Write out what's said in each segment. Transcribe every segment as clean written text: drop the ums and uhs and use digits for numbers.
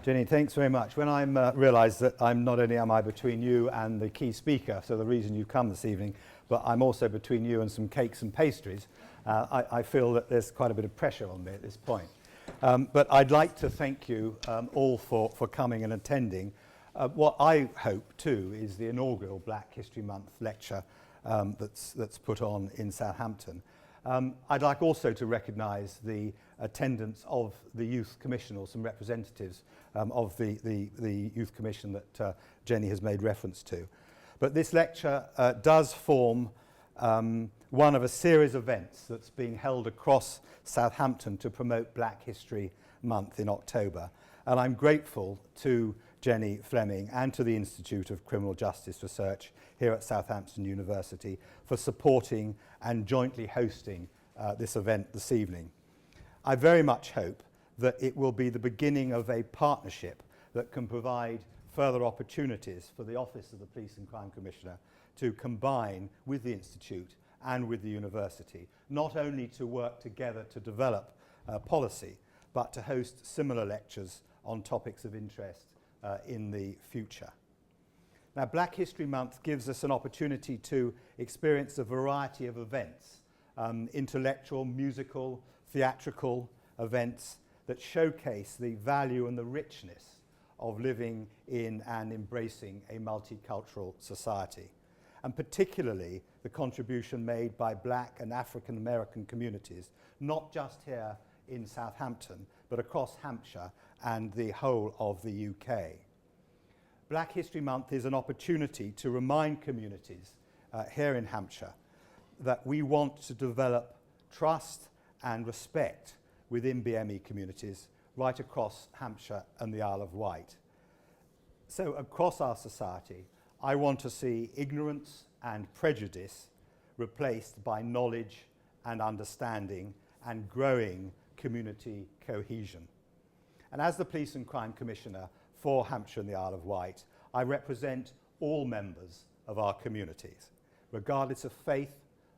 Jenny, thanks very much. When I realised that not only am I between you and the key speaker, so the reason you've come this evening, but I'm also between you and some cakes and pastries, I feel that there's quite a bit of pressure on me at this point. But I'd like to thank you all for coming and attending. What I hope too is the inaugural Black History Month lecture that's put on in Southampton. I'd like also to recognise the attendance of the Youth Commission, or some representatives of the Youth Commission that Jenny has made reference to. But this lecture does form one of a series of events that's being held across Southampton to promote Black History Month in October. And I'm grateful to Jenny Fleming and to the Institute of Criminal Justice Research here at Southampton University for supporting and jointly hosting this event this evening. I very much hope that it will be the beginning of a partnership that can provide further opportunities for the Office of the Police and Crime Commissioner to combine with the Institute and with the University, not only to work together to develop policy, but to host similar lectures on topics of interest in the future. Now, Black History Month gives us an opportunity to experience a variety of events, intellectual, musical, theatrical events that showcase the value and the richness of living in and embracing a multicultural society, and particularly the contribution made by Black and African American communities, not just here in Southampton, but across Hampshire and the whole of the UK. Black History Month is an opportunity to remind communities here in Hampshire that we want to develop trust and respect within BME communities right across Hampshire and the Isle of Wight. So across our society, I want to see ignorance and prejudice replaced by knowledge and understanding and growing community cohesion. And as the Police and Crime Commissioner for Hampshire and the Isle of Wight, I represent all members of our communities, regardless of faith,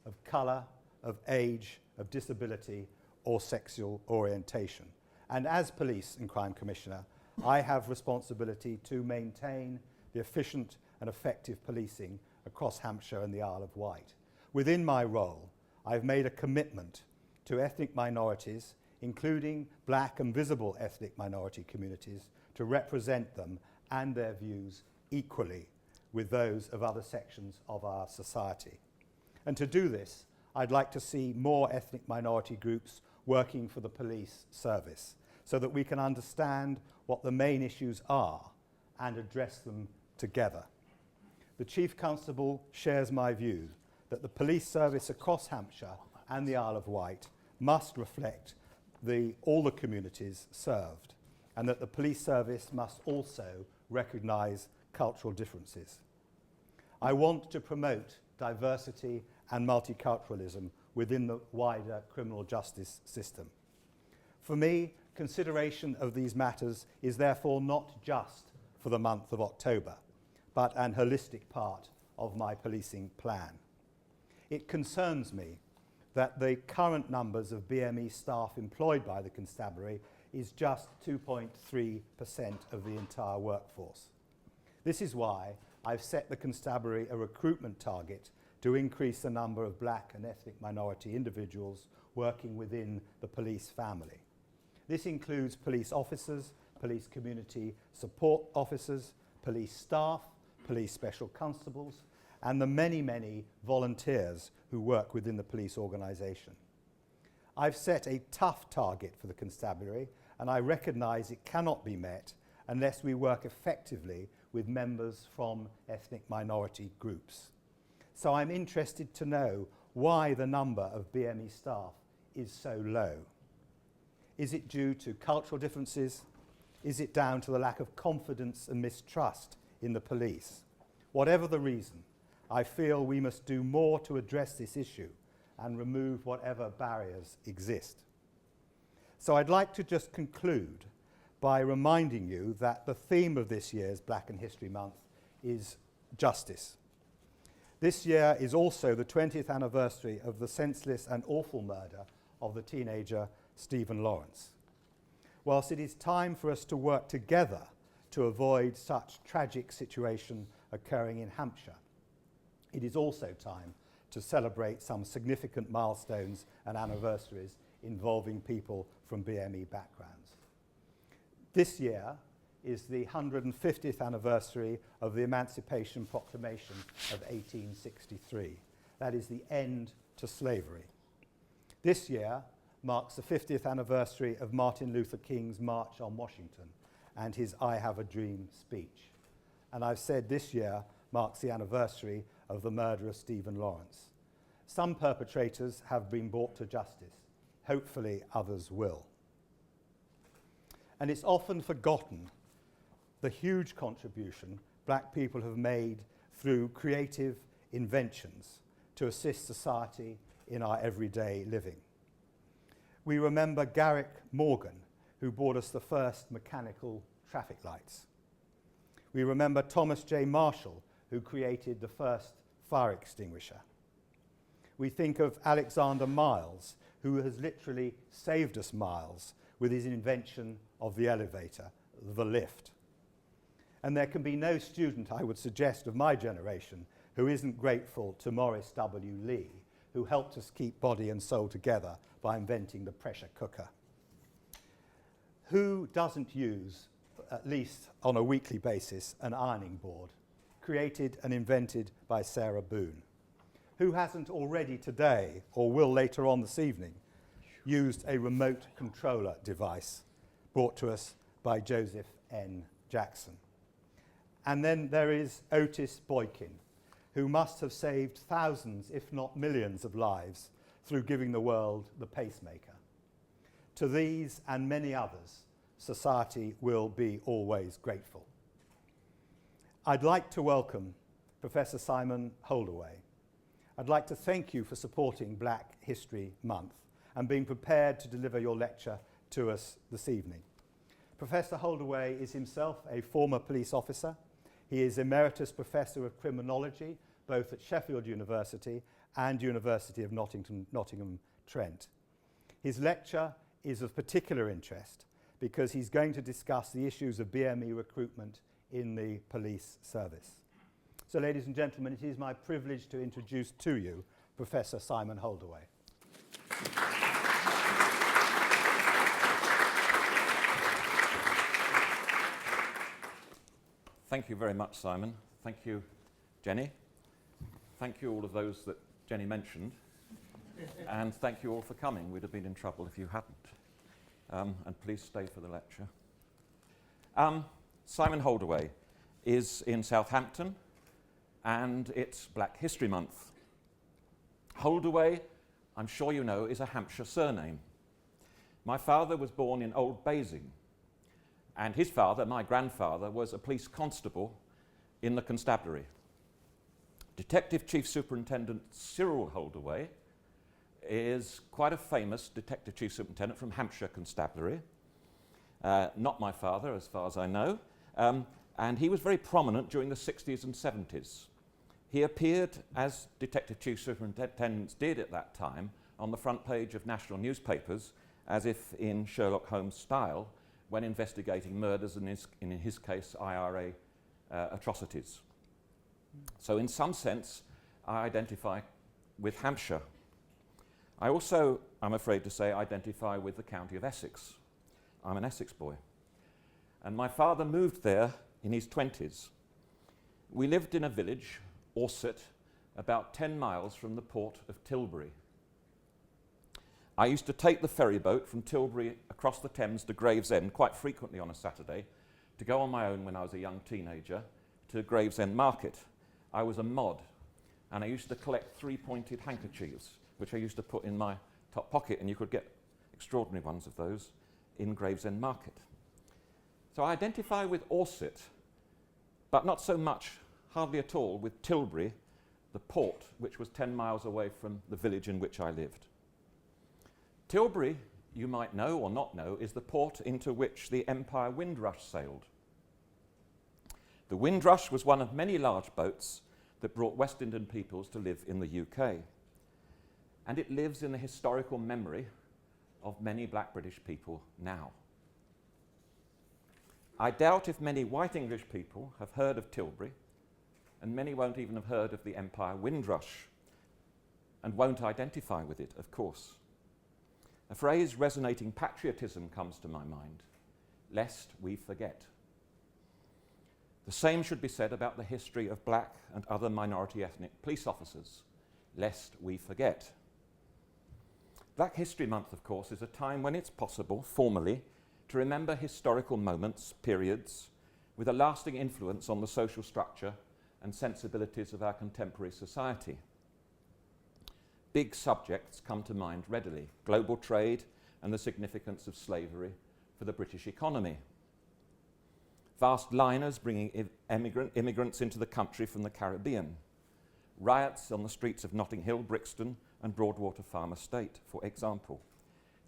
of colour, of age, of disability, or sexual orientation. And as Police and Crime Commissioner, I have responsibility to maintain the efficient and effective policing across Hampshire and the Isle of Wight. Within my role, I've made a commitment to ethnic minorities, including Black and visible ethnic minority communities, to represent them and their views equally with those of other sections of our society. And to do this, I'd like to see more ethnic minority groups working for the police service so that we can understand what the main issues are and address them together. The Chief Constable shares my view that the police service across Hampshire and the Isle of Wight must reflect all the communities served, and that the police service must also recognise cultural differences. I want to promote diversity and multiculturalism within the wider criminal justice system. For me, consideration of these matters is therefore not just for the month of October, but an holistic part of my policing plan. It concerns me that the current numbers of BME staff employed by the constabulary is just 2.3% of the entire workforce. This is why I've set the constabulary a recruitment target to increase the number of Black and ethnic minority individuals working within the police family. This includes police officers, police community support officers, police staff, police special constables, and the many, many volunteers who work within the police organisation. I've set a tough target for the constabulary, and I recognise it cannot be met unless we work effectively with members from ethnic minority groups. So I'm interested to know why the number of BME staff is so low. Is it due to cultural differences? Is it down to the lack of confidence and mistrust in the police? Whatever the reason, I feel we must do more to address this issue and remove whatever barriers exist. So I'd like to just conclude by reminding you that the theme of this year's Black and History Month is justice. This year is also the 20th anniversary of the senseless and awful murder of the teenager Stephen Lawrence. whilst it is time for us to work together to avoid such tragic situation occurring in Hampshire, it is also time to celebrate some significant milestones and anniversaries involving people from BME backgrounds. This year is the 150th anniversary of the Emancipation Proclamation of 1863. That is the end to slavery. This year marks the 50th anniversary of Martin Luther King's March on Washington and his I Have a Dream speech. And I've said this year marks the anniversary of the murder of Stephen Lawrence. Some perpetrators have been brought to justice. Hopefully others will. And it's often forgotten the huge contribution black people have made through creative inventions to assist society in our everyday living. We remember Garrick Morgan, who brought us the first mechanical traffic lights. We remember Thomas J. Marshall, who created the first fire extinguisher. We think of Alexander Miles, who has literally saved us miles with his invention of the elevator, the lift. And there can be no student, I would suggest, of my generation who isn't grateful to Morris W. Lee, who helped us keep body and soul together by inventing the pressure cooker. Who doesn't use, at least on a weekly basis, an ironing board, created and invented by Sarah Boone? Who hasn't already today, or will later on this evening, used a remote controller device brought to us by Joseph N. Jackson? And then there is Otis Boykin, who must have saved thousands, if not millions, of lives through giving the world the pacemaker. To these and many others, society will be always grateful. I'd like to welcome Professor Simon Holdaway. I'd like to thank you for supporting Black History Month and being prepared to deliver your lecture to us this evening. Professor Holdaway is himself a former police officer. He is Emeritus Professor of Criminology, both at Sheffield University and University of Nottingham Trent. His lecture is of particular interest because he's going to discuss the issues of BME recruitment in the police service. So, ladies and gentlemen, it is my privilege to introduce to you Professor Simon Holdaway. Thank you very much, Simon. Thank you, Jenny. Thank you all of those that Jenny mentioned. And thank you all for coming. We'd have been in trouble if you hadn't. And please stay for the lecture. Simon Holdaway is in Southampton, and it's Black History Month. Holdaway, I'm sure you know, is a Hampshire surname. My father was born in Old Basing, and his father, my grandfather, was a police constable in the constabulary. Detective Chief Superintendent Cyril Holdaway is quite a famous Detective Chief Superintendent from Hampshire Constabulary. Not my father, as far as I know. And he was very prominent during the 60s and 70s. He appeared, as Detective Chief Superintendents did at that time, on the front page of national newspapers, as if in Sherlock Holmes style, when investigating murders and, in his case, IRA atrocities. So in some sense, I identify with Hampshire. I also, I'm afraid to say, identify with the county of Essex. I'm an Essex boy. And my father moved there in his 20s. We lived in a village, Orsett, about 10 miles from the port of Tilbury. I used to take the ferry boat from Tilbury across the Thames to Gravesend quite frequently on a Saturday to go on my own when I was a young teenager to Gravesend Market. I was a mod, and I used to collect three-pointed handkerchiefs, which I used to put in my top pocket, and you could get extraordinary ones of those in Gravesend Market. So I identify with Orsett, but not so much, hardly at all, with Tilbury, the port, which was 10 miles away from the village in which I lived. Tilbury, you might know or not know, is the port into which the Empire Windrush sailed. The Windrush was one of many large boats that brought West Indian peoples to live in the UK. And it lives in the historical memory of many Black British people now. I doubt if many white English people have heard of Tilbury, and many won't even have heard of the Empire Windrush, and won't identify with it, of course. A phrase resonating patriotism comes to my mind: lest we forget. The same should be said about the history of black and other minority ethnic police officers, lest we forget. Black History Month, of course, is a time when it's possible, formally, to remember historical moments, periods, with a lasting influence on the social structure and sensibilities of our contemporary society. Big subjects come to mind readily: global trade and the significance of slavery for the British economy. Vast liners bringing immigrants into the country from the Caribbean. Riots on the streets of Notting Hill, Brixton and Broadwater Farm Estate, for example.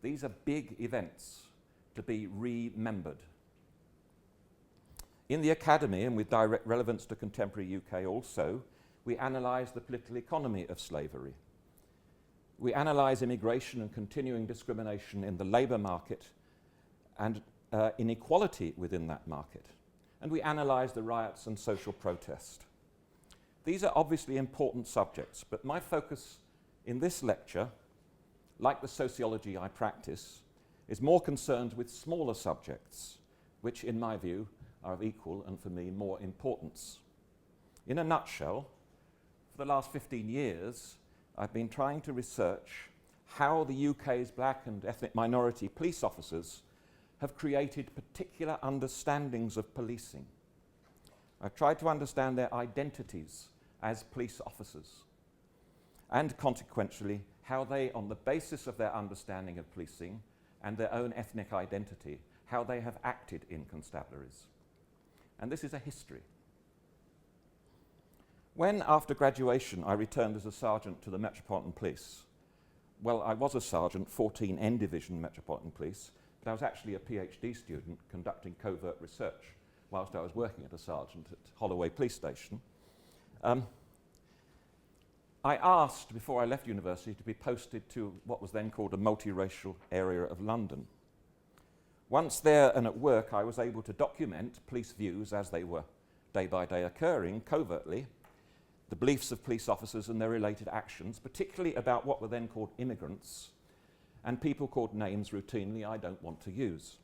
These are big events to be remembered. In the academy, and with direct relevance to contemporary UK also, we analyse the political economy of slavery. We analyse immigration and continuing discrimination in the labour market and inequality within that market. And we analyse the riots and social protest. These are obviously important subjects, but my focus in this lecture, like the sociology I practice, is more concerned with smaller subjects, which in my view are of equal and for me more importance. In a nutshell, for the last 15 years, I've been trying to research how the UK's black and ethnic minority police officers have created particular understandings of policing. I've tried to understand their identities as police officers, and consequentially, how they, on the basis of their understanding of policing and their own ethnic identity, how they have acted in constabularies. And this is a history. When, after graduation, I returned as a sergeant to the Metropolitan Police, well, I was a sergeant, 14 N Division Metropolitan Police, but I was actually a PhD student conducting covert research whilst I was working as a sergeant at Holloway Police Station. I asked, before I left university, to be posted to what was then called a multiracial area of London. Once there and at work, I was able to document police views as they were day by day occurring covertly, the beliefs of police officers and their related actions, particularly about what were then called immigrants, and people called names routinely I don't want to use.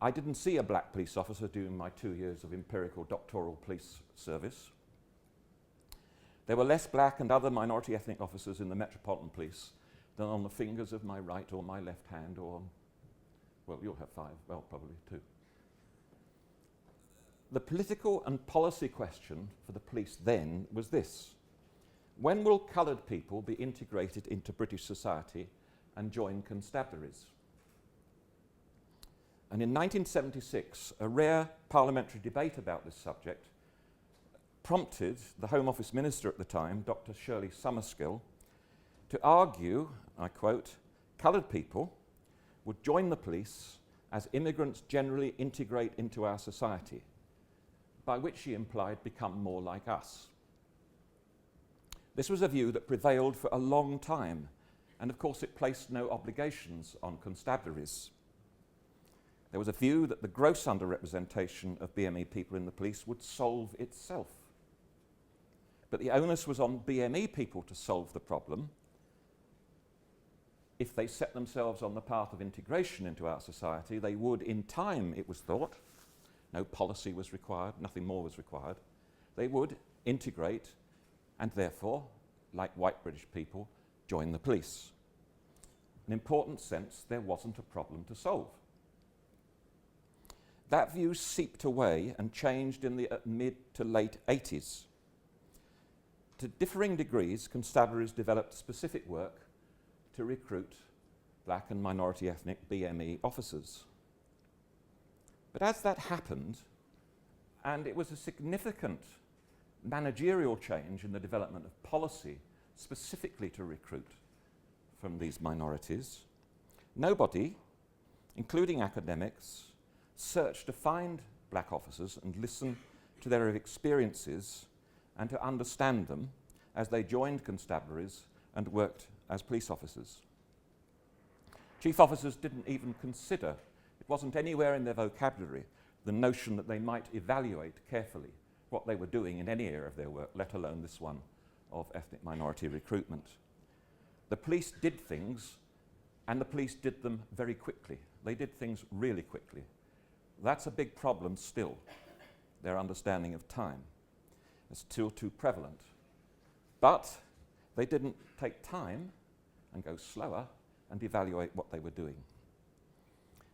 I didn't see a black police officer during my 2 years of empirical doctoral police service. There were less black and other minority ethnic officers in the Metropolitan Police than on the fingers of my right or my left hand, or on, well, you'll have 5, well, probably 2. The political and policy question for the police then was this: when will coloured people be integrated into British society and join constabularies? And in 1976, a rare parliamentary debate about this subject prompted the Home Office Minister at the time, Dr. Shirley Summerskill, to argue, I quote, "coloured people would join the police as immigrants generally integrate into our society," by which she implied become more like us. This was a view that prevailed for a long time, and of course it placed no obligations on constabularies. There was a view that the gross underrepresentation of BME people in the police would solve itself. But the onus was on BME people to solve the problem. If they set themselves on the path of integration into our society, they would, in time, it was thought, no policy was required, nothing more was required, they would integrate and therefore, like white British people, join the police. In an important sense, there wasn't a problem to solve. That view seeped away and changed in the mid to late 80s. To differing degrees, constabularies developed specific work to recruit black and minority ethnic BME officers. But as that happened, and it was a significant managerial change in the development of policy specifically to recruit from these minorities, nobody, including academics, searched to find black officers and listen to their experiences and to understand them as they joined constabularies and worked as police officers. Chief officers didn't even consider It wasn't anywhere in their vocabulary, the notion that they might evaluate carefully what they were doing in any area of their work, let alone this one of ethnic minority recruitment. The police did things, and the police did them very quickly. They did things really quickly. That's a big problem still, their understanding of time. It's still too prevalent. But they didn't take time and go slower and evaluate what they were doing.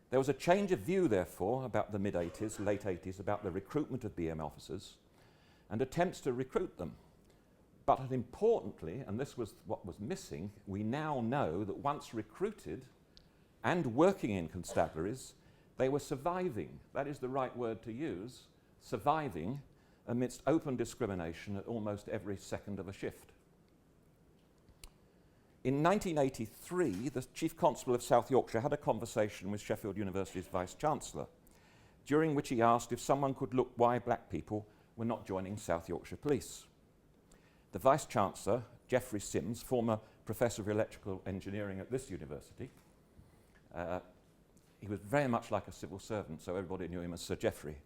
There was a change of view, therefore, about the mid-80s, late 80s, about the recruitment of BM officers and attempts to recruit them. But importantly, and this was what was missing, we now know that once recruited and working in constabularies, they were surviving, that is the right word to use, surviving amidst open discrimination at almost every second of a shift. In 1983, the Chief Constable of South Yorkshire had a conversation with Sheffield University's Vice-Chancellor, during which he asked if someone could look why black people were not joining South Yorkshire Police. The Vice-Chancellor, Geoffrey Sims, former Professor of Electrical Engineering at this university, he was very much like a civil servant, so everybody knew him as Sir Geoffrey.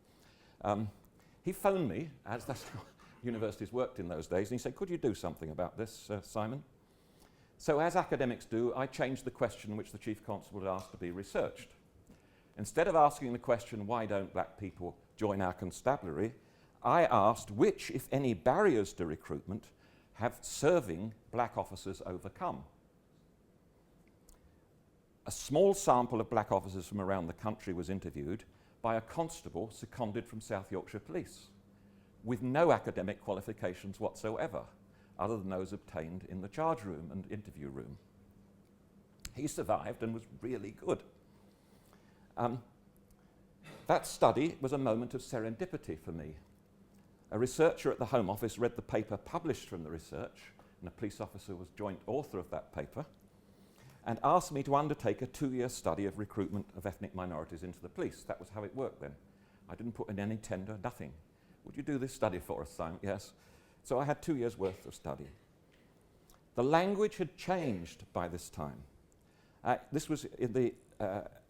He phoned me, as that's how universities worked in those days, and he said, "Could you do something about this, Simon?" So as academics do, I changed the question which the Chief Constable had asked to be researched. Instead of asking the question, why don't black people join our constabulary, I asked which, if any, barriers to recruitment have serving black officers overcome. A small sample of black officers from around the country was interviewed by a constable seconded from South Yorkshire Police, with no academic qualifications whatsoever, other than those obtained in the charge room and interview room. He survived and was really good. That study was a moment of serendipity for me. A researcher at the Home Office read the paper published from the research, and a police officer was joint author of that paper, and asked me to undertake a 2-year study of recruitment of ethnic minorities into the police. That was how it worked then. I didn't put in any tender, nothing. Would you do this study for us, Simon? Yes. So I had 2 years' worth of study. The language had changed by this time. This was in the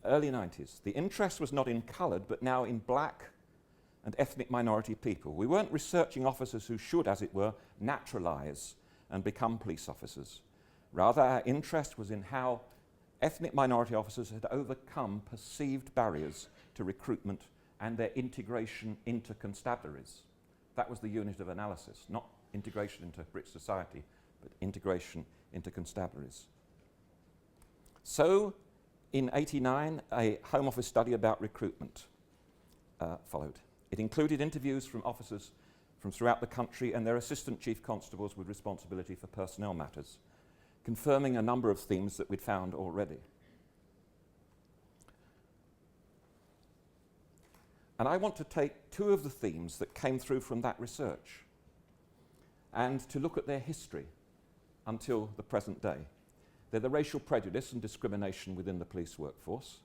early 90s. The interest was not in coloured, but now in black and ethnic minority people. We weren't researching officers who should, as it were, naturalise and become police officers. Rather, our interest was in how ethnic minority officers had overcome perceived barriers to recruitment and their integration into constabularies. That was the unit of analysis, not integration into British society, but integration into constabularies. So, in '89, a Home Office study about recruitment followed. It included interviews from officers from throughout the country and their assistant chief constables with responsibility for personnel matters, confirming a number of themes that we'd found already. And I want to take 2 of the themes that came through from that research and to look at their history until the present day. They're the racial prejudice and discrimination within the police workforce,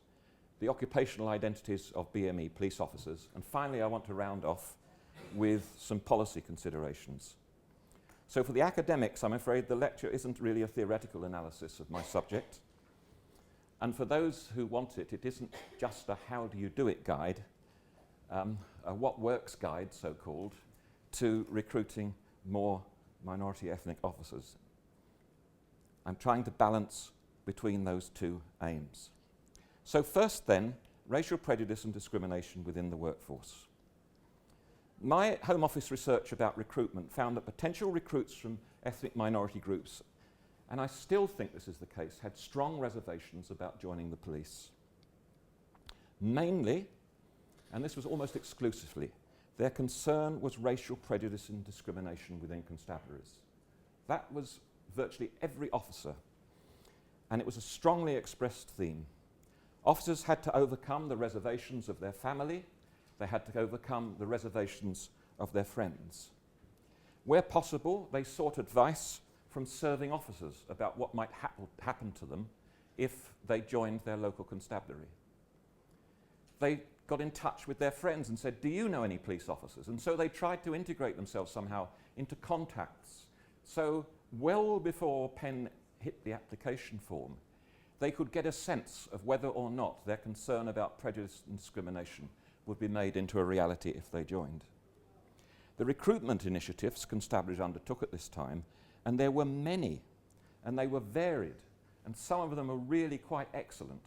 the occupational identities of BME police officers, and finally I want to round off with some policy considerations. So for the academics, I'm afraid the lecture isn't really a theoretical analysis of my subject. And for those who want it, it isn't just a how do you do it guide, a what works guide, so-called, to recruiting more minority ethnic officers. I'm trying to balance between those 2 aims. So first then, racial prejudice and discrimination within the workforce. My Home Office research about recruitment found that potential recruits from ethnic minority groups, and I still think this is the case, had strong reservations about joining the police. Mainly, and this was almost exclusively, their concern was racial prejudice and discrimination within constabularies. That was virtually every officer, and it was a strongly expressed theme. Officers had to overcome the reservations of their family, they had to overcome the reservations of their friends. Where possible, they sought advice from serving officers about what might happen to them if they joined their local constabulary. They got in touch with their friends and said, "Do you know any police officers?" And so they tried to integrate themselves somehow into contacts. So well before pen hit the application form, they could get a sense of whether or not their concern about prejudice and discrimination would be made into a reality if they joined. The recruitment initiatives constabularies undertook at this time, and there were many, and they were varied, and some of them are really quite excellent.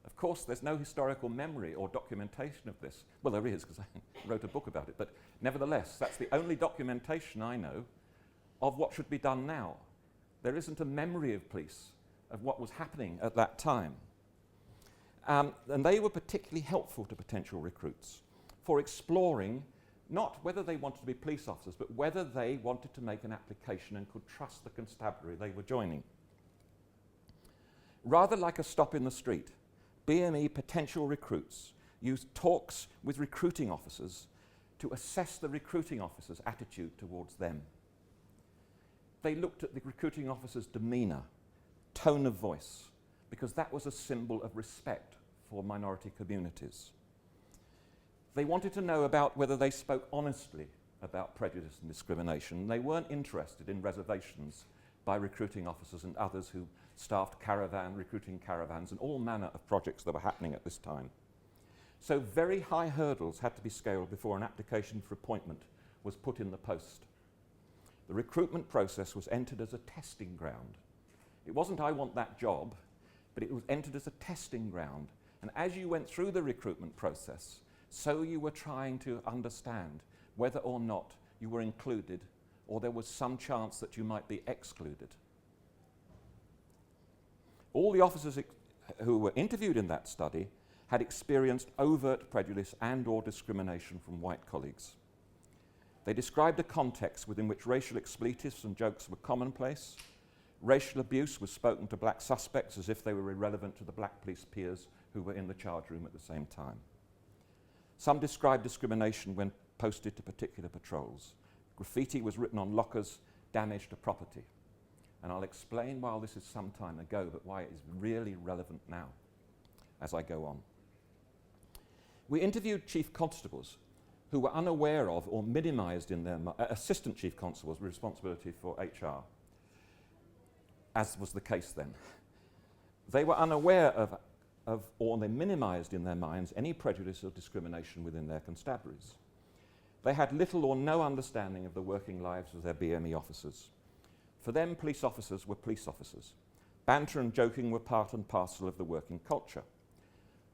Of course, there's no historical memory or documentation of this. Well, there is, because I wrote a book about it, but nevertheless, that's the only documentation I know of what should be done now. There isn't a memory of police of what was happening at that time. And they were particularly helpful to potential recruits for exploring not whether they wanted to be police officers, but whether they wanted to make an application and could trust the constabulary they were joining. Rather like a stop in the street, BME potential recruits used talks with recruiting officers to assess the recruiting officer's attitude towards them. They looked at the recruiting officer's demeanour, tone of voice, because that was a symbol of respect for minority communities. They wanted to know about whether they spoke honestly about prejudice and discrimination. They weren't interested in reservations by recruiting officers and others who staffed recruiting caravans and all manner of projects that were happening at this time. So very high hurdles had to be scaled before an application for appointment was put in the post. The recruitment process was entered as a testing ground. It wasn't "I want that job," but it was entered as a testing ground. And as you went through the recruitment process, so you were trying to understand whether or not you were included or there was some chance that you might be excluded. All the officers who were interviewed in that study had experienced overt prejudice and or discrimination from white colleagues. They described a context within which racial expletives and jokes were commonplace. Racial abuse was spoken to black suspects as if they were irrelevant to the black police peers who were in the charge room at the same time. Some described discrimination when posted to particular patrols. Graffiti was written on lockers, damage to property. And I'll explain why this is some time ago, but why it is really relevant now as I go on. We interviewed chief constables who were unaware of or minimised in their assistant chief constables with responsibility for HR, as was the case then. They were unaware of or they minimised in their minds any prejudice or discrimination within their constabularies. They had little or no understanding of the working lives of their BME officers. For them, police officers were police officers. Banter and joking were part and parcel of the working culture.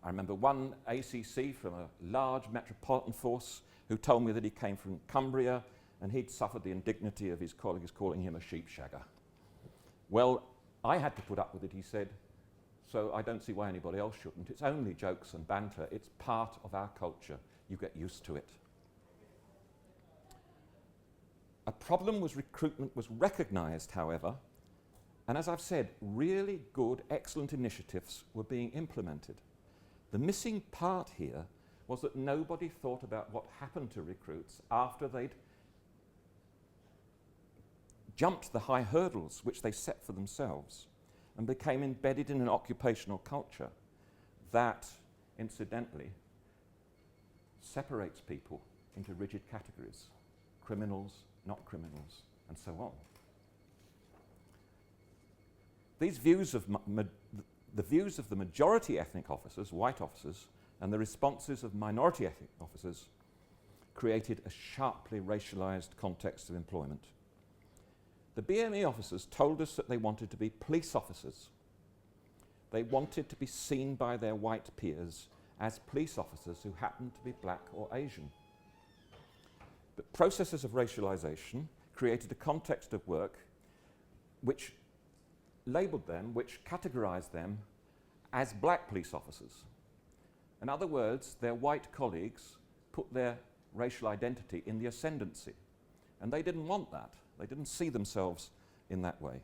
I remember one ACC from a large metropolitan force who told me that he came from Cumbria and he'd suffered the indignity of his colleagues calling him a sheepshagger. Well, I had to put up with it, he said, so I don't see why anybody else shouldn't. It's only jokes and banter. It's part of our culture. You get used to it. A problem was recruitment was recognised, however, and as I've said, really good, excellent initiatives were being implemented. The missing part here was that nobody thought about what happened to recruits after they'd jumped the high hurdles which they set for themselves and became embedded in an occupational culture that, incidentally, separates people into rigid categories, criminals, not criminals, and so on. These views of the views of the majority ethnic officers, white officers, and the responses of minority ethnic officers created a sharply racialised context of employment. The BME officers told us that they wanted to be police officers. They wanted to be seen by their white peers as police officers who happened to be black or Asian. But processes of racialisation created a context of work which labelled them, which categorised them as black police officers. In other words, their white colleagues put their racial identity in the ascendancy, and they didn't want that. They didn't see themselves in that way.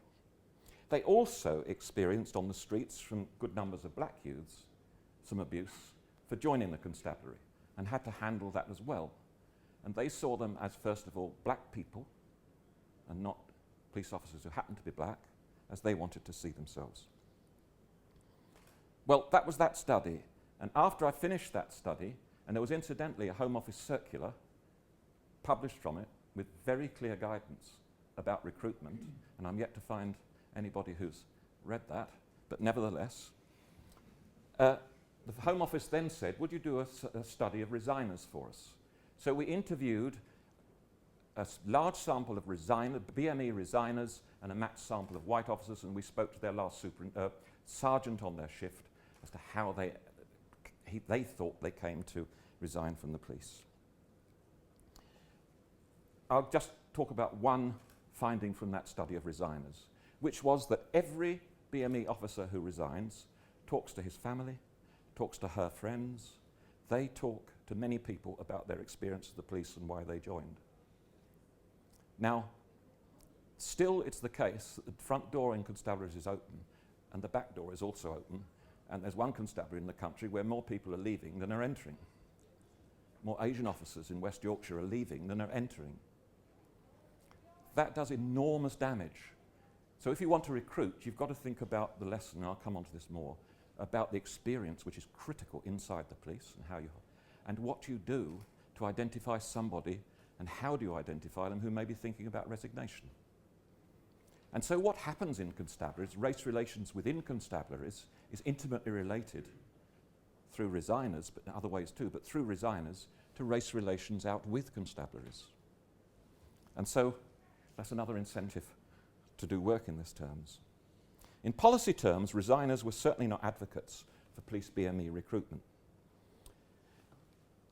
They also experienced on the streets from good numbers of black youths some abuse for joining the constabulary and had to handle that as well. And they saw them as, first of all, black people and not police officers who happened to be black, as they wanted to see themselves. Well, that was that study. And after I finished that study, and there was incidentally a Home Office circular published from it with very clear guidance about recruitment, and I'm yet to find anybody who's read that, but nevertheless. The Home Office then said, would you do a study of resigners for us? So we interviewed a large sample of BME resigners and a matched sample of white officers, and we spoke to their last sergeant on their shift as to how they thought they came to resign from the police. I'll just talk about one finding from that study of resigners, which was that every BME officer who resigns talks to his family, talks to her friends. They talk to many people about their experience of the police and why they joined. Now, still it's the case that the front door in constabularies is open and the back door is also open, and there's one constabulary in the country where more people are leaving than are entering. More Asian officers in West Yorkshire are leaving than are entering. That does enormous damage. So if you want to recruit, you've got to think about the lesson, and I'll come on to this more, about the experience which is critical inside the police and what you do to identify somebody, and how do you identify them who may be thinking about resignation. And so what happens in constabularies, race relations within constabularies, is intimately related through resigners, but in other ways too, but through resigners, to race relations out with constabularies. And so that's another incentive to do work in these terms. In policy terms, resigners were certainly not advocates for police BME recruitment.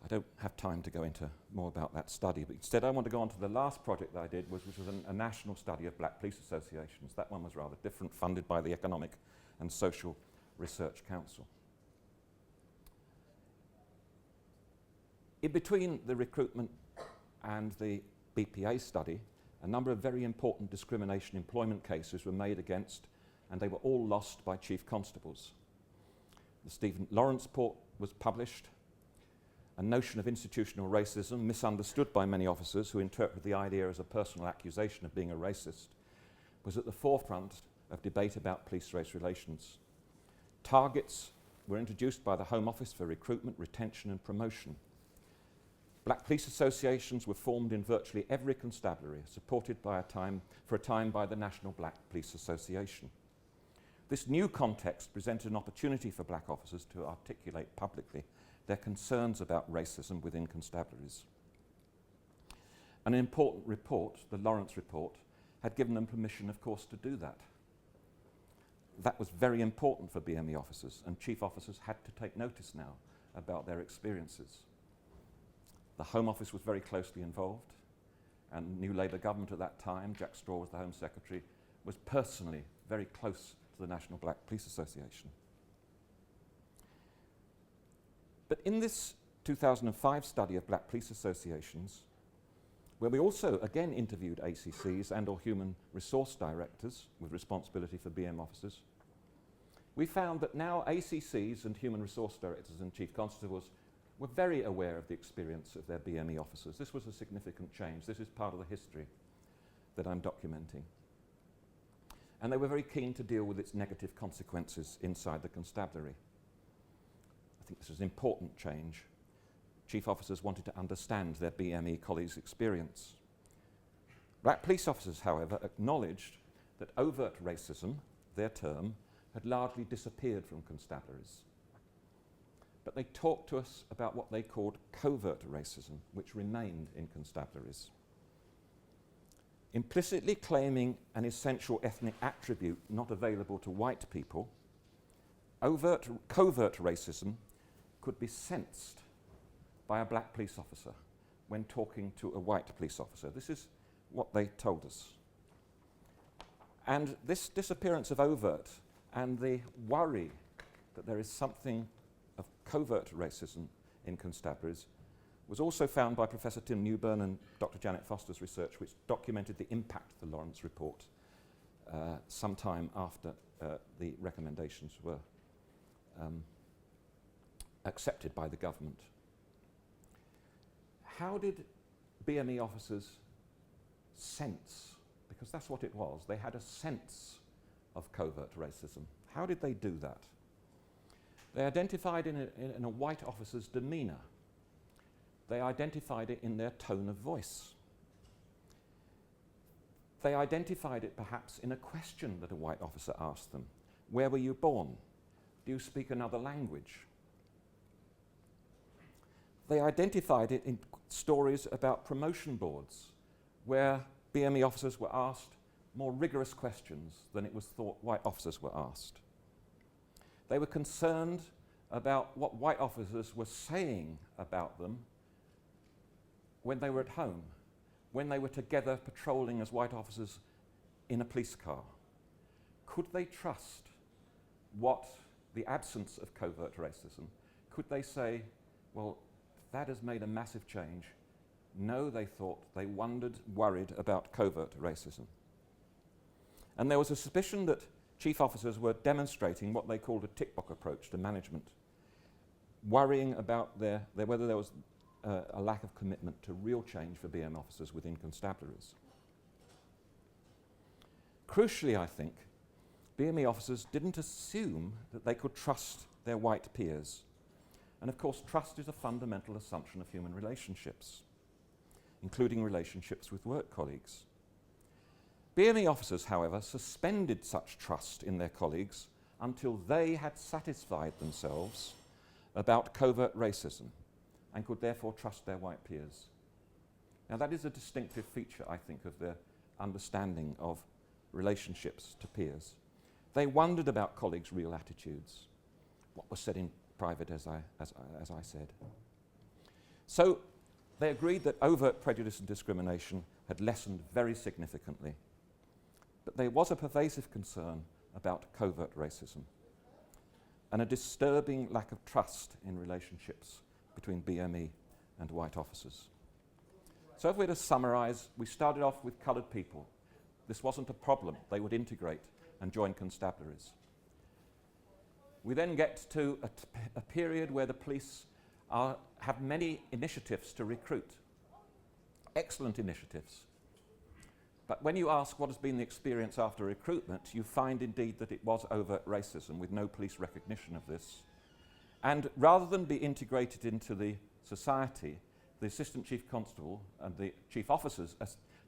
I don't have time to go into more about that study, but instead I want to go on to the last project that I did, which was a national study of black police associations. That one was rather different, funded by the Economic and Social Research Council. In between the recruitment and the BPA study, a number of very important discrimination employment cases were made against, and they were all lost by chief constables. The Stephen Lawrence report was published. A notion of institutional racism, misunderstood by many officers who interpret the idea as a personal accusation of being a racist, was at the forefront of debate about police-race relations. Targets were introduced by the Home Office for recruitment, retention and promotion. Black police associations were formed in virtually every constabulary, supported for a time by the National Black Police Association. This new context presented an opportunity for black officers to articulate publicly their concerns about racism within constabularies. An important report, the Lawrence report, had given them permission, of course, to do that. That was very important for BME officers, and chief officers had to take notice now about their experiences. The Home Office was very closely involved, and new Labour government at that time, Jack Straw was the Home Secretary, was personally very close to the National Black Police Association. But in this 2005 study of black police associations, where we also again interviewed ACCs and or human resource directors with responsibility for BM officers, we found that now ACCs and human resource directors and chief constables were very aware of the experience of their BME officers. This was a significant change. This is part of the history that I'm documenting. And they were very keen to deal with its negative consequences inside the constabulary. I think this was an important change. Chief officers wanted to understand their BME colleagues' experience. Black police officers, however, acknowledged that overt racism, their term, had largely disappeared from constabularies. But they talked to us about what they called covert racism, which remained in constabularies. Implicitly claiming an essential ethnic attribute not available to white people, covert racism could be sensed by a black police officer when talking to a white police officer. This is what they told us. And this disappearance of overt and the worry that there is something of covert racism in constabularies was also found by Professor Tim Newburn and Dr. Janet Foster's research, which documented the impact of the Lawrence report sometime after the recommendations were accepted by the government. How did BME officers sense, because that's what it was, they had a sense of covert racism. How did they do that? They identified in a white officer's demeanour. They identified it in their tone of voice. They identified it perhaps in a question that a white officer asked them, Where were you born? Do you speak another language? They identified it in stories about promotion boards, where BME officers were asked more rigorous questions than it was thought white officers were asked. They were concerned about what white officers were saying about them when they were at home, when they were together patrolling as white officers in a police car. Could they trust what the absence of covert racism? Could they say, well, that has made a massive change? No, they thought, they worried about covert racism. And there was a suspicion that chief officers were demonstrating what they called a tick-box approach to management, worrying about whether there was a lack of commitment to real change for BM officers within constabularies. Crucially, I think, BME officers didn't assume that they could trust their white peers. And of course, trust is a fundamental assumption of human relationships, including relationships with work colleagues. BME officers, however, suspended such trust in their colleagues until they had satisfied themselves about covert racism and could therefore trust their white peers. Now, that is a distinctive feature, I think, of their understanding of relationships to peers. They wondered about colleagues' real attitudes, what was said in private, as I said. So they agreed that overt prejudice and discrimination had lessened very significantly. But there was a pervasive concern about covert racism and a disturbing lack of trust in relationships between BME and white officers. So if we were to summarise, we started off with coloured people. This wasn't a problem. They would integrate and join constabularies. We then get to a period where the police have many initiatives to recruit, excellent initiatives. But when you ask what has been the experience after recruitment, you find indeed that it was overt racism with no police recognition of this. And rather than be integrated into the society, the assistant chief constable and the chief officers,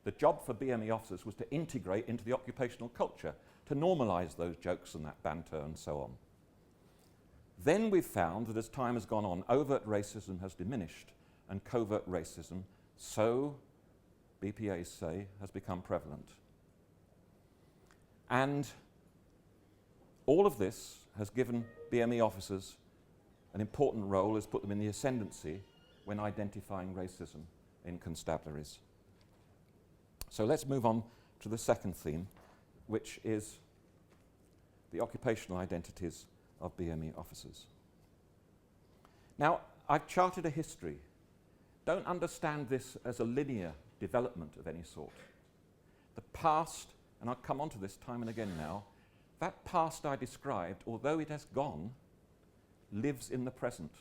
the job for BME officers was to integrate into the occupational culture, to normalise those jokes and that banter and so on. Then we've found that as time has gone on, overt racism has diminished and covert racism, so BPAs say, has become prevalent. And all of this has given BME officers an important role, has put them in the ascendancy when identifying racism in constabularies. So let's move on to the second theme, which is the occupational identities of BME officers. Now, I've charted a history. Don't understand this as a linear development of any sort. The past, and I'll come on to this time and again now, that past I described, although it has gone, lives in the present,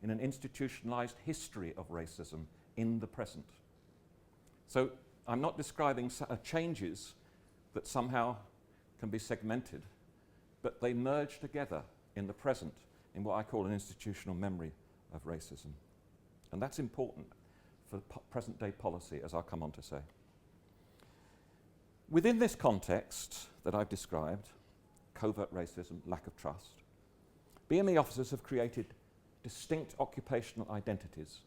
in an institutionalized history of racism in the present. So I'm not describing changes that somehow can be segmented, but they merge together in the present in what I call an institutional memory of racism. And that's important for present-day policy, as I'll come on to say. Within this context that I've described, covert racism, lack of trust, BME officers have created distinct occupational identities.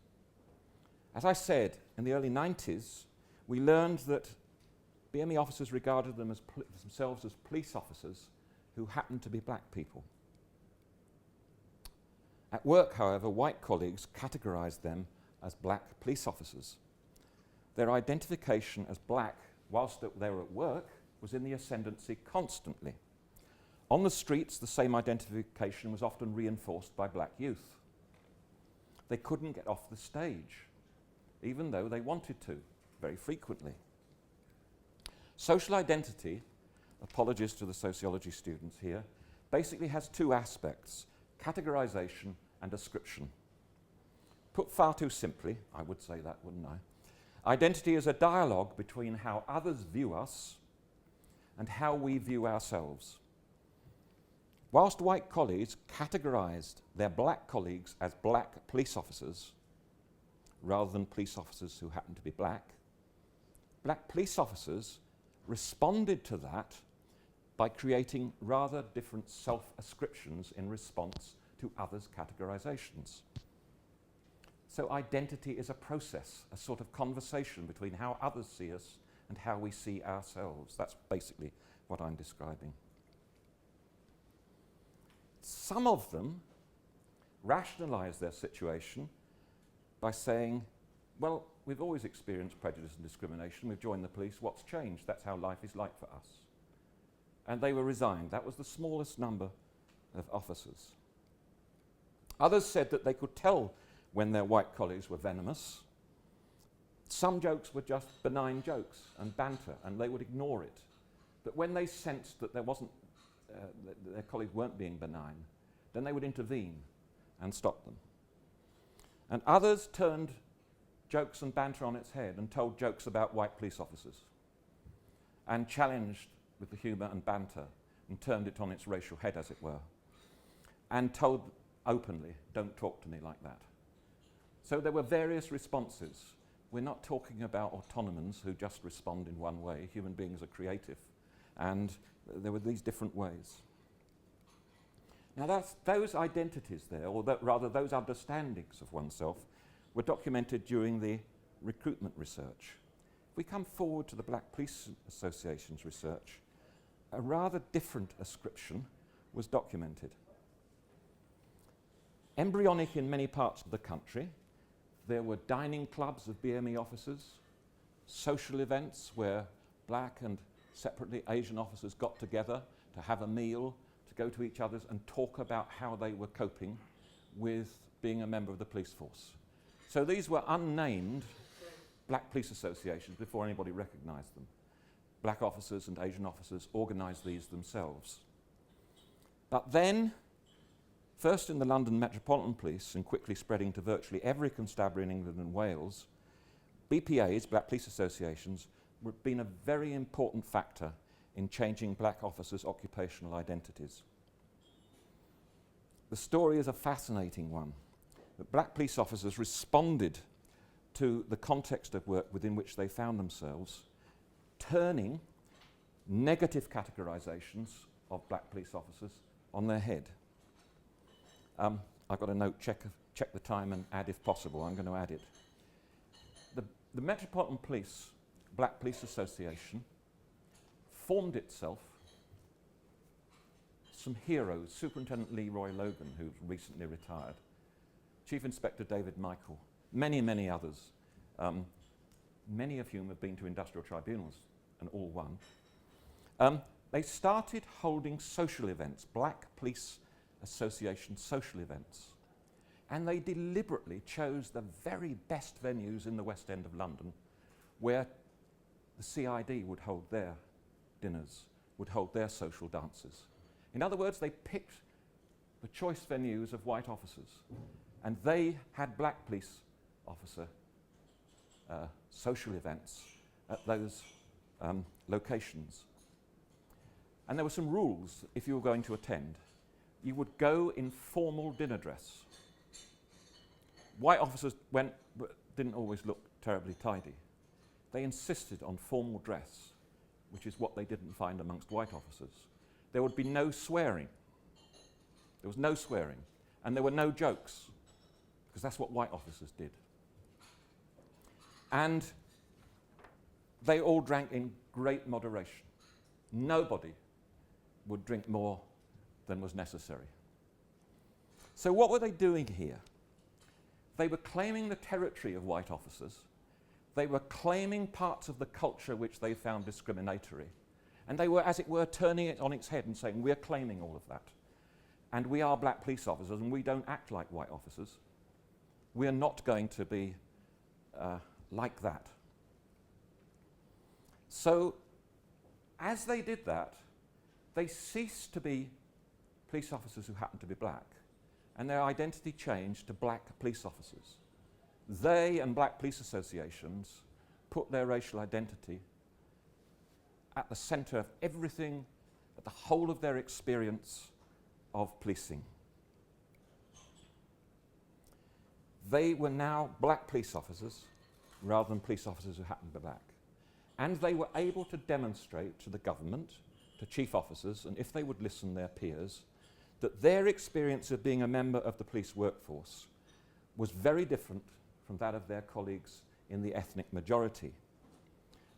As I said, in the early 90s, we learned that BME officers regarded themselves as police officers who happened to be black people. At work, however, white colleagues categorised them as black police officers. Their identification as black, whilst they were at work, was in the ascendancy constantly. On the streets, the same identification was often reinforced by black youth. They couldn't get off the stage, even though they wanted to, very frequently. Social identity, apologies to the sociology students here, basically has two aspects: categorization and ascription. Put far too simply, I would say that, wouldn't I? Identity is a dialogue between how others view us and how we view ourselves. Whilst white colleagues categorized their black colleagues as black police officers, rather than police officers who happened to be black police officers responded to that by creating rather different self-ascriptions in response to others' categorizations. So identity is a process, a sort of conversation between how others see us and how we see ourselves. That's basically what I'm describing. Some of them rationalize their situation by saying, well, we've always experienced prejudice and discrimination. We've joined the police. What's changed? That's how life is like for us. And they were resigned. That was the smallest number of officers. Others said that they could tell when their white colleagues were venomous. Some jokes were just benign jokes and banter, and they would ignore it. But when they sensed that there wasn't, that their colleagues weren't being benign, then they would intervene and stop them. And others turned jokes and banter on its head and told jokes about white police officers and challenged with the humour and banter and turned it on its racial head, as it were, and told openly, don't talk to me like that. So there were various responses. We're not talking about autonomans who just respond in one way. Human beings are creative, and there were these different ways. Now those identities there, or rather those understandings of oneself, were documented during the recruitment research. If we come forward to the Black Police Association's research, a rather different ascription was documented. Embryonic in many parts of the country, there were dining clubs of BME officers, social events where black and separately Asian officers got together to have a meal, to go to each other's and talk about how they were coping with being a member of the police force. So these were unnamed black police associations before anybody recognised them. Black officers and Asian officers organised these themselves. But then, first in the London Metropolitan Police and quickly spreading to virtually every constabulary in England and Wales, BPAs, Black Police Associations, have been a very important factor in changing black officers' occupational identities. The story is a fascinating one. That black police officers responded to the context of work within which they found themselves, turning negative categorizations of black police officers on their head. I've got a note, check the time and add if possible. I'm going to add it. The Metropolitan Police, Black Police Association, formed itself some heroes, Superintendent Leroy Logan, who's recently retired, Chief Inspector David Michael, many, many others, many of whom have been to industrial tribunals and all won. They started holding social events, Black Police Association social events, and they deliberately chose the very best venues in the West End of London where the CID would hold their dinners, would hold their social dances. In other words, they picked the choice venues of white officers, and they had black police officer social events at those locations. And there were some rules if you were going to attend. You would go in formal dinner dress. White officers didn't always look terribly tidy. They insisted on formal dress, which is what they didn't find amongst white officers. There would be no swearing. There was no swearing. And there were no jokes, because that's what white officers did. And they all drank in great moderation. Nobody would drink more than was necessary. So what were they doing here? They were claiming the territory of white officers. They were claiming parts of the culture which they found discriminatory. And they were, as it were, turning it on its head and saying, we're claiming all of that. And we are black police officers, and we don't act like white officers. We're not going to be like that. So, as they did that, they ceased to be police officers who happened to be black, and their identity changed to black police officers. They and black police associations put their racial identity at the centre of everything, at the whole of their experience of policing. They were now black police officers rather than police officers who happened to be black. And they were able to demonstrate to the government, to chief officers, and if they would listen, their peers, that their experience of being a member of the police workforce was very different from that of their colleagues in the ethnic majority.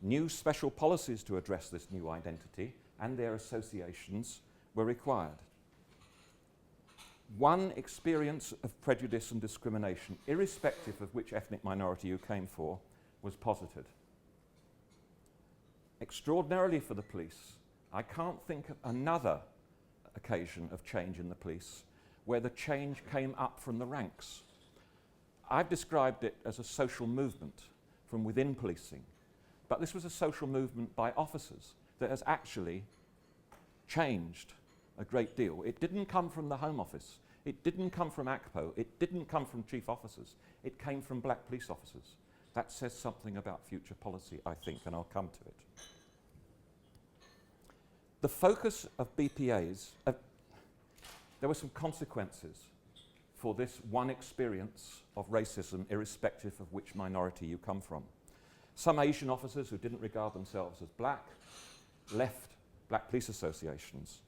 New special policies to address this new identity and their associations were required. One experience of prejudice and discrimination, irrespective of which ethnic minority you came for, was posited. Extraordinarily for the police, I can't think of another occasion of change in the police where the change came up from the ranks. I've described it as a social movement from within policing, but this was a social movement by officers that has actually changed a great deal. It didn't come from the Home Office. It didn't come from ACPO. It didn't come from chief officers. It came from black police officers. That says something about future policy, I think, and I'll come to it. The focus of BPAs, there were some consequences for this one experience of racism, irrespective of which minority you come from. Some Asian officers who didn't regard themselves as black left black police associations.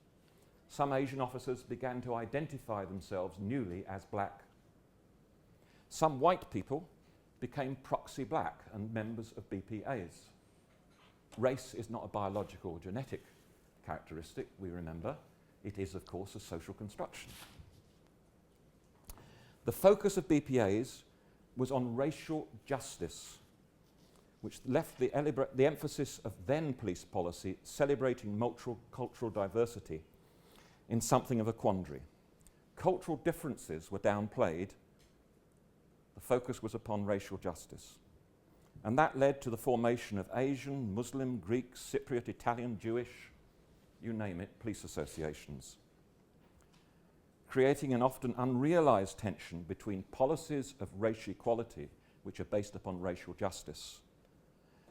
Some Asian officers began to identify themselves newly as black. Some white people became proxy black and members of BPAs. Race is not a biological or genetic characteristic, we remember. It is, of course, a social construction. The focus of BPAs was on racial justice, which left the emphasis of then police policy celebrating cultural diversity in something of a quandary. Cultural differences were downplayed. The focus was upon racial justice. And that led to the formation of Asian, Muslim, Greek, Cypriot, Italian, Jewish, you name it, police associations, creating an often unrealized tension between policies of racial equality, which are based upon racial justice,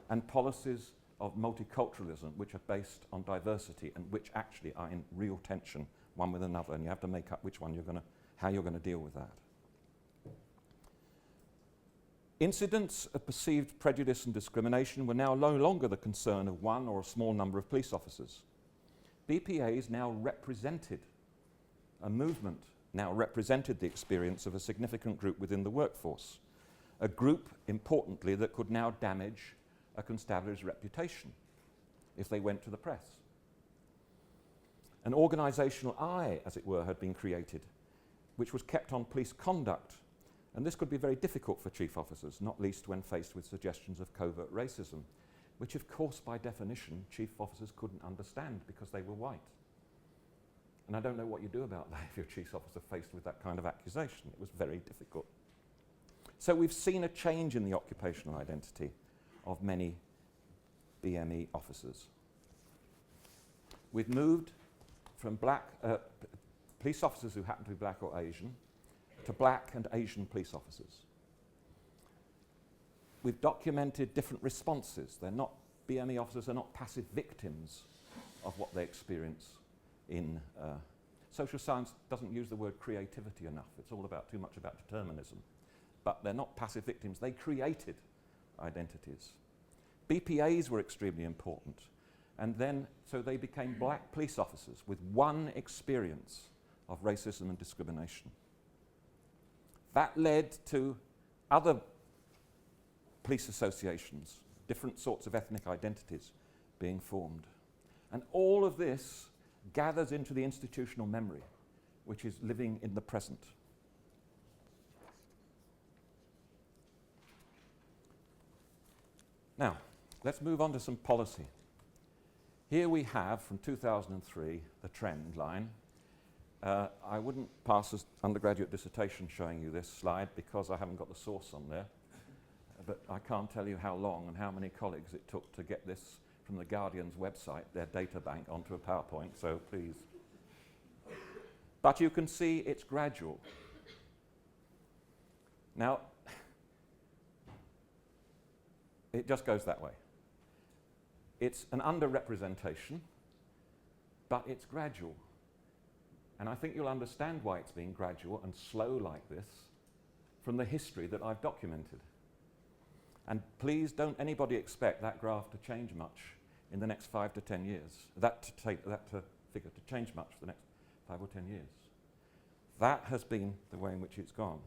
and policies of multiculturalism, which are based on diversity and which actually are in real tension one with another, and you have to make up which one how you're going to deal with that. Incidents of perceived prejudice and discrimination were now no longer the concern of one or a small number of police officers. BPAs now represented a movement, now represented the experience of a significant group within the workforce, a group, importantly, that could now damage a constabulary's reputation if they went to the press. An organisational eye, as it were, had been created, which was kept on police conduct. And this could be very difficult for chief officers, not least when faced with suggestions of covert racism, which, of course, by definition, chief officers couldn't understand because they were white. And I don't know what you do about that if you're a chief officer faced with that kind of accusation. It was very difficult. So we've seen a change in the occupational identity of many BME officers. We've moved from black police officers who happen to be black or Asian to black and Asian police officers. We've documented different responses. BME officers are not passive victims of what they experience in social science doesn't use the word creativity enough. It's all too much about determinism. But they're not passive victims. They created identities. BPAs were extremely important. And then, so they became black police officers with one experience of racism and discrimination. That led to other police associations, different sorts of ethnic identities being formed. And all of this gathers into the institutional memory, which is living in the present. Now, let's move on to some policy. Here we have, from 2003, the trend line. I wouldn't pass an undergraduate dissertation showing you this slide because I haven't got the source on there. But I can't tell you how long and how many colleagues it took to get this from the Guardian's website, their data bank, onto a PowerPoint, so please. But you can see it's gradual. Now, it just goes that way. It's an underrepresentation, but it's gradual. And I think you'll understand why it's been gradual and slow like this from the history that I've documented. And please don't anybody expect that graph to change much in the next 5 to 10 years. That figure to change much for the next 5 or 10 years. That has been the way in which it's gone.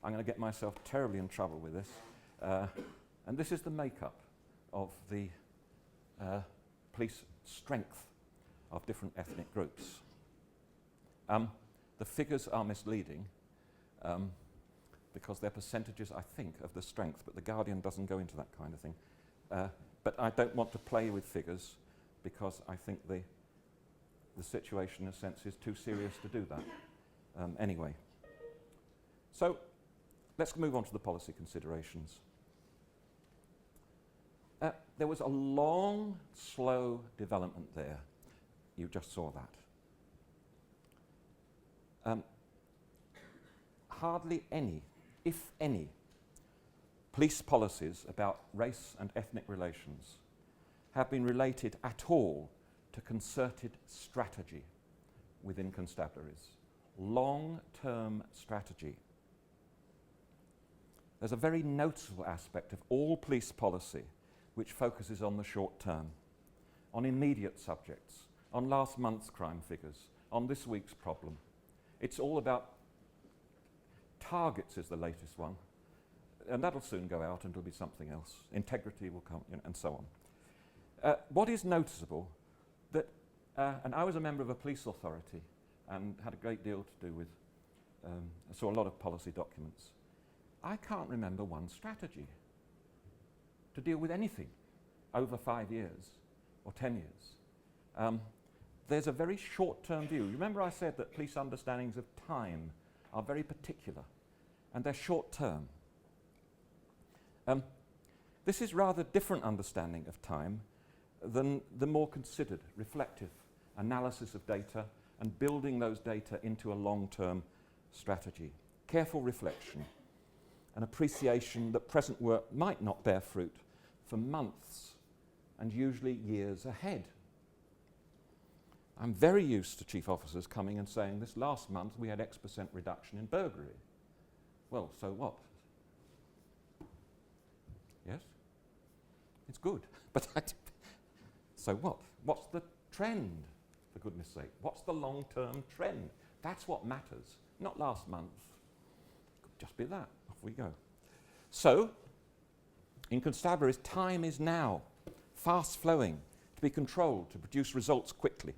I'm going to get myself terribly in trouble with this. And this is the makeup of the police strength of different ethnic groups. The figures are misleading because they're percentages, I think, of the strength, but The Guardian doesn't go into that kind of thing. But I don't want to play with figures because I think the situation, in a sense, is too serious to do that. Anyway, so let's move on to the policy considerations. There was a long, slow development there. You just saw that. Hardly any, if any, police policies about race and ethnic relations have been related at all to concerted strategy within constabularies. Long-term strategy. There's a very noticeable aspect of all police policy which focuses on the short term, on immediate subjects, on last month's crime figures, on this week's problem. It's all about targets is the latest one, and that'll soon go out and it'll be something else. Integrity will come, and so on. What is noticeable, that, and I was a member of a police authority and had a great deal to do with, I saw a lot of policy documents. I can't remember one strategy to deal with anything over 5 years or 10 years. There's a very short-term view. Remember I said that police understandings of time are very particular, and they're short-term. This is rather different understanding of time than the more considered, reflective analysis of data and building those data into a long-term strategy. Careful reflection, an appreciation that present work might not bear fruit for months and usually years ahead. I'm very used to chief officers coming and saying, this last month we had X% reduction in burglary. Well, so what? Yes? It's good, but so what? What's the trend, for goodness sake? What's the long-term trend? That's what matters, not last month. Could just be that. Off we go. So, in constabularies, time is now, fast-flowing, to be controlled, to produce results quickly.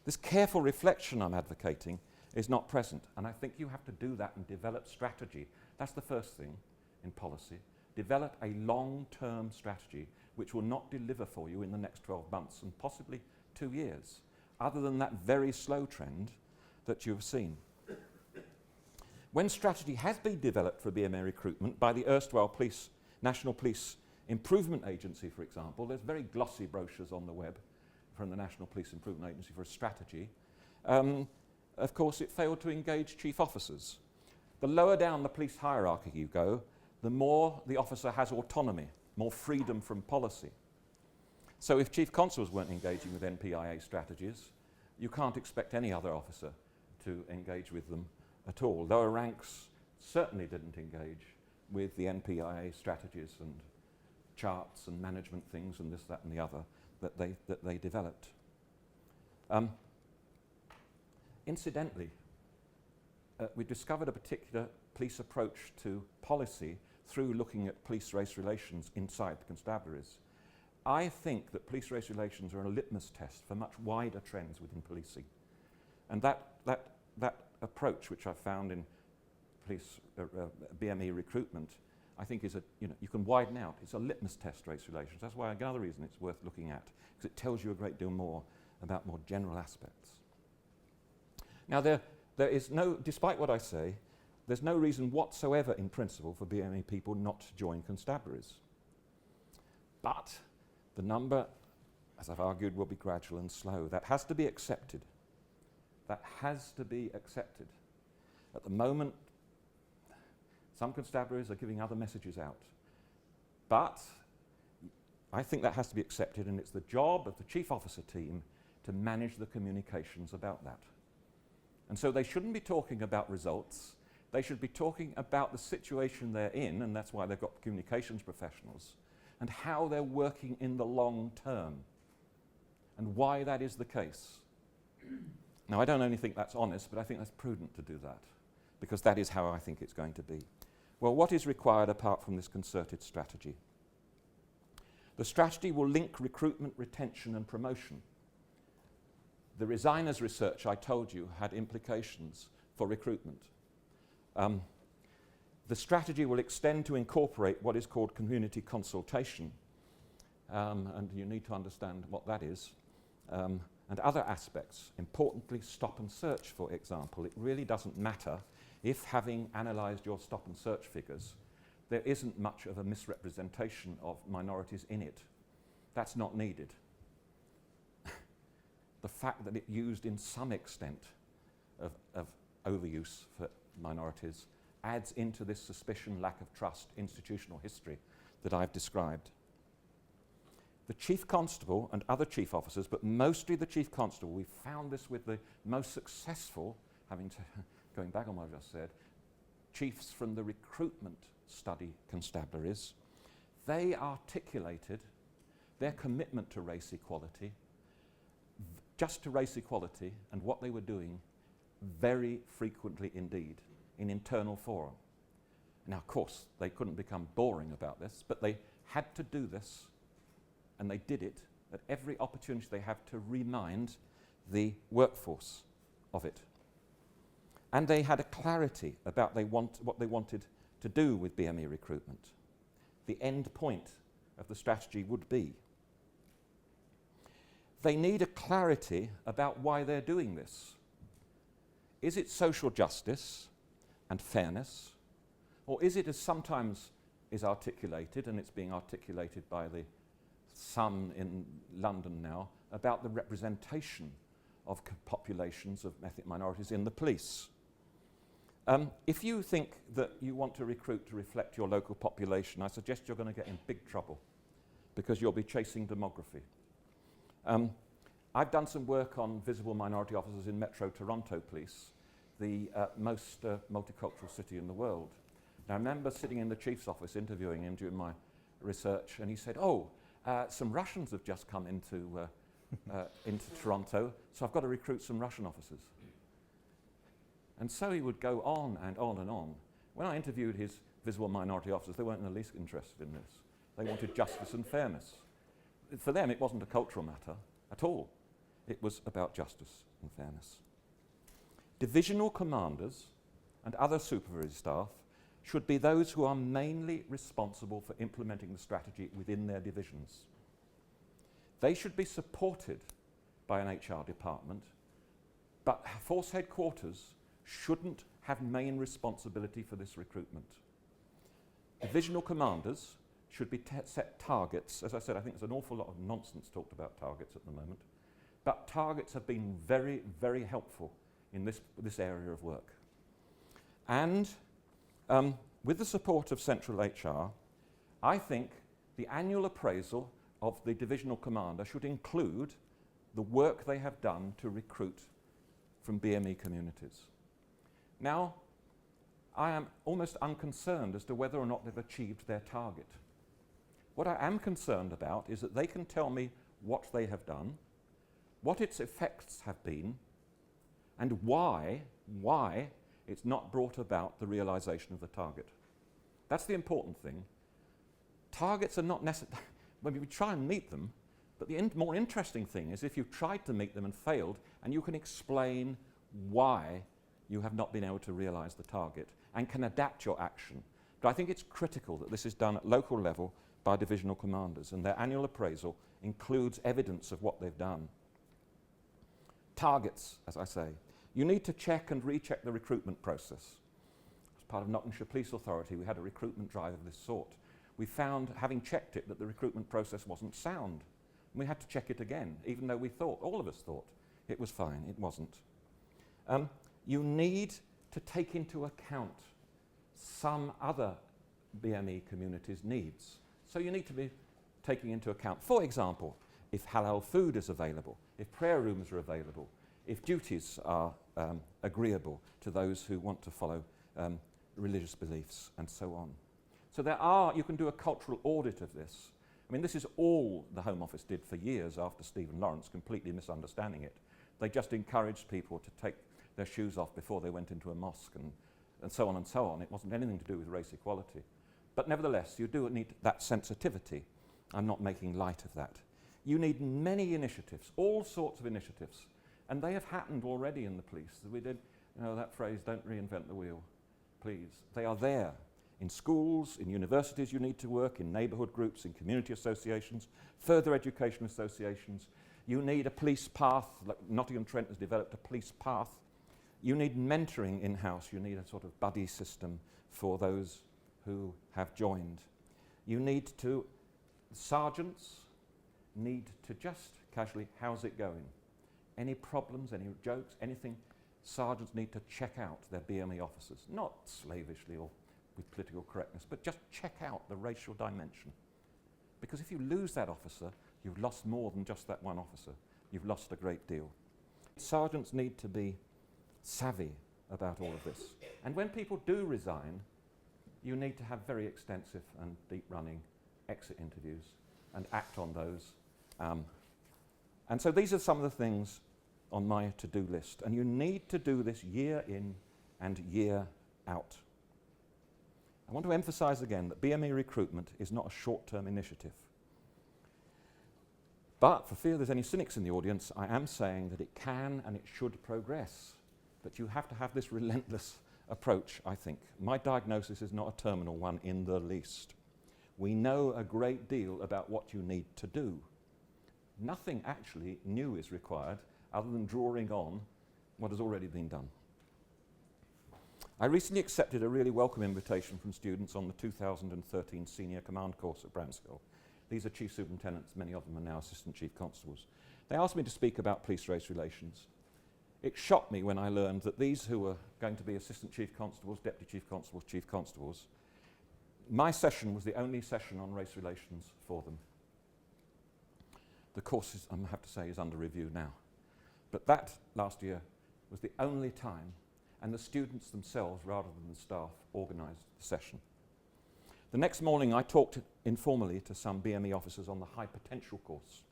This careful reflection I'm advocating is not present, and I think you have to do that and develop strategy. That's the first thing in policy. Develop a long-term strategy which will not deliver for you in the next 12 months and possibly 2 years, other than that very slow trend that you've seen. When strategy has been developed for BMA recruitment by the erstwhile National Police Improvement Agency, for example, there's very glossy brochures on the web from the National Police Improvement Agency for a strategy. Of course, it failed to engage chief officers. The lower down the police hierarchy you go, the more the officer has autonomy, more freedom from policy. So if chief constables weren't engaging with NPIA strategies, you can't expect any other officer to engage with them at all. Lower ranks certainly didn't engage with the NPIA strategies and charts and management things and this, that and the other that they developed. Incidentally, we discovered a particular police approach to policy through looking at police-race relations inside the constabularies. I think that police-race relations are a litmus test for much wider trends within policing. And that approach, which I found in police BME recruitment, I think is you can widen out. It's a litmus test, race relations. That's why another reason it's worth looking at, because it tells you a great deal more about more general aspects. Now there is no, despite what I say, there's no reason whatsoever in principle for BME people not to join constabularies. But the number, as I've argued, will be gradual and slow. That has to be accepted. That has to be accepted. At the moment, some constabularies are giving other messages out. But I think that has to be accepted, and it's the job of the chief officer team to manage the communications about that. And so they shouldn't be talking about results. They should be talking about the situation they're in, and that's why they've got communications professionals, and how they're working in the long term, and why that is the case. Now, I don't only think that's honest, but I think that's prudent to do that, because that is how I think it's going to be. Well, what is required apart from this concerted strategy? The strategy will link recruitment, retention, and promotion. The resigners research I told you had implications for recruitment. The strategy will extend to incorporate what is called community consultation, and you need to understand what that is, and other aspects. Importantly, stop and search, for example. It really doesn't matter if, having analysed your stop and search figures, there isn't much of a misrepresentation of minorities in it. That's not needed. The fact that it used in some extent of overuse for minorities adds into this suspicion, lack of trust, institutional history that I've described. The Chief Constable and other chief officers, but mostly the Chief Constable, we found this with the most successful, going back on what I just said, chiefs from the recruitment study constabularies. They articulated their commitment to race equality, just to race equality, and what they were doing very frequently indeed in internal forum. Now, of course, they couldn't become boring about this, but they had to do this, and they did it at every opportunity they have to remind the workforce of it. And they had a clarity about what they wanted to do with BME recruitment. The end point of the strategy would be. They need a clarity about why they're doing this. Is it social justice and fairness, or is it, as sometimes is articulated, and it's being articulated by the Sun in London now, about the representation of populations of ethnic minorities in the police? If you think that you want to recruit to reflect your local population, I suggest you're going to get in big trouble, because you'll be chasing demography. I've done some work on visible minority officers in Metro Toronto Police, the most multicultural city in the world. Now, I remember sitting in the chief's office interviewing him during my research, and he said, some Russians have just come into Toronto, so I've got to recruit some Russian officers. And so he would go on and on and on. When I interviewed his visible minority officers, they weren't in the least interested in this. They wanted justice and fairness. For them, it wasn't a cultural matter at all. It was about justice and fairness. Divisional commanders and other supervisory staff should be those who are mainly responsible for implementing the strategy within their divisions. They should be supported by an HR department, but force headquarters shouldn't have main responsibility for this recruitment. Divisional commanders should be set targets. As I said, I think there's an awful lot of nonsense talked about targets at the moment, but targets have been very, very helpful in this area of work. And with the support of Central HR, I think the annual appraisal of the divisional commander should include the work they have done to recruit from BME communities. Now, I am almost unconcerned as to whether or not they've achieved their target. What I am concerned about is that they can tell me what they have done, what its effects have been, and why it's not brought about the realization of the target. That's the important thing. Targets are not necessary. Well, we try and meet them, but the more interesting thing is if you've tried to meet them and failed, and you can explain why you have not been able to realize the target and can adapt your action. But I think it's critical that this is done at local level by divisional commanders, and their annual appraisal includes evidence of what they've done. Targets, as I say. You need to check and recheck the recruitment process. As part of Nottinghamshire Police Authority, we had a recruitment drive of this sort. We found, having checked it, that the recruitment process wasn't sound. And we had to check it again, even though we thought, all of us thought, it was fine. It wasn't. You need to take into account some other BME communities' needs. So you need to be taking into account, for example, if halal food is available, if prayer rooms are available, if duties are agreeable to those who want to follow religious beliefs, and so on. So you can do a cultural audit of this, I mean, this is all the Home Office did for years after Stephen Lawrence, completely misunderstanding it. They just encouraged people to take their shoes off before they went into a mosque and so on and so on. It wasn't anything to do with race equality. But nevertheless, you do need that sensitivity. I'm not making light of that. You need many initiatives, all sorts of initiatives. And they have happened already in the police. We did, that phrase, don't reinvent the wheel, please. They are there. In schools, in universities you need to work, in neighbourhood groups, in community associations, further education associations. You need a police path, like Nottingham Trent has developed a police path. You need mentoring in-house. You need a sort of buddy system for those who have joined. You need to, sergeants need to just casually, how's it going? Any problems, any jokes, anything, sergeants need to check out their BME officers, not slavishly or with political correctness, but just check out the racial dimension. Because if you lose that officer, you've lost more than just that one officer. You've lost a great deal. Sergeants need to be savvy about all of this. And when people do resign, you need to have very extensive and deep-running exit interviews and act on those. And so these are some of the things on my to-do list. And you need to do this year in and year out. I want to emphasize again that BME recruitment is not a short-term initiative. But for fear there's any cynics in the audience, I am saying that it can and it should progress. But you have to have this relentless approach, I think. My diagnosis is not a terminal one in the least. We know a great deal about what you need to do. Nothing actually new is required other than drawing on what has already been done. I recently accepted a really welcome invitation from students on the 2013 Senior Command course at Bramshill. These are chief superintendents, many of them are now assistant chief constables. They asked me to speak about police-race relations. It shocked me when I learned that these who were going to be assistant chief constables, deputy chief constables, my session was the only session on race relations for them. The course, I have to say, is under review now. But that, last year, was the only time, and the students themselves, rather than the staff, organised the session. The next morning, I talked informally to some BME officers on the high potential course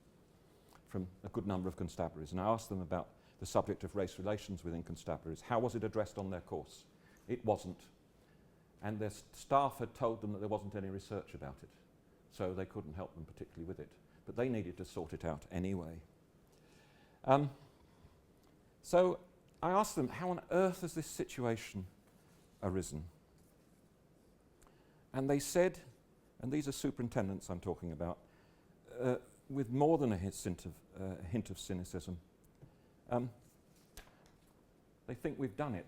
from a good number of constabularies, and I asked them about the subject of race relations within constabularies. How was it addressed on their course? It wasn't. And their staff had told them that there wasn't any research about it, so they couldn't help them particularly with it. But they needed to sort it out anyway. So I asked them, how on earth has this situation arisen? And they said, and these are superintendents I'm talking about, with more than a hint of cynicism, they think we've done it.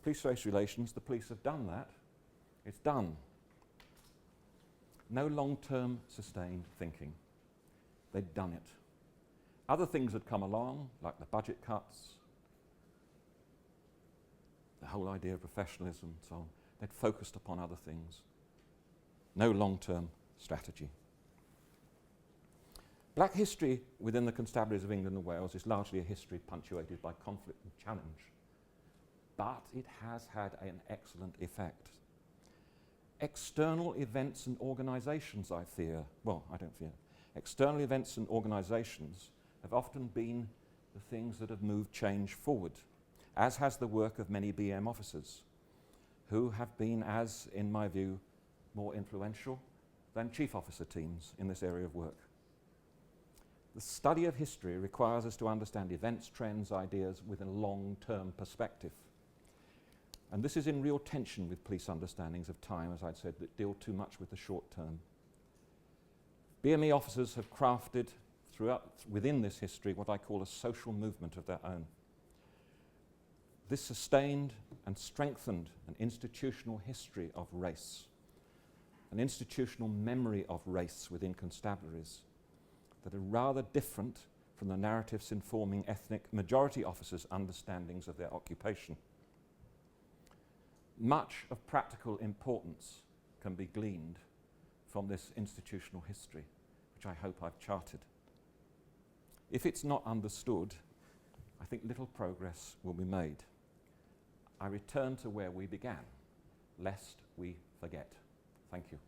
Police-race relations, the police have done that. It's done. No long-term sustained thinking. They'd done it. Other things had come along, like the budget cuts, the whole idea of professionalism and so on. They'd focused upon other things. No long-term strategy. Black history within the constabularies of England and Wales is largely a history punctuated by conflict and challenge. But it has had an excellent effect. External events and organisations, I fear, well, I don't fear, external events and organisations have often been the things that have moved change forward, as has the work of many BM officers, who have been, as in my view, more influential than chief officer teams in this area of work. The study of history requires us to understand events, trends, ideas with a long-term perspective. And this is in real tension with police understandings of time, as I'd said, that deal too much with the short term. BME officers have crafted within this history what I call a social movement of their own. This sustained and strengthened an institutional history of race, an institutional memory of race within constabularies that are rather different from the narratives informing ethnic majority officers' understandings of their occupation. Much of practical importance can be gleaned from this institutional history, which I hope I've charted. If it's not understood, I think little progress will be made. I return to where we began, lest we forget. Thank you.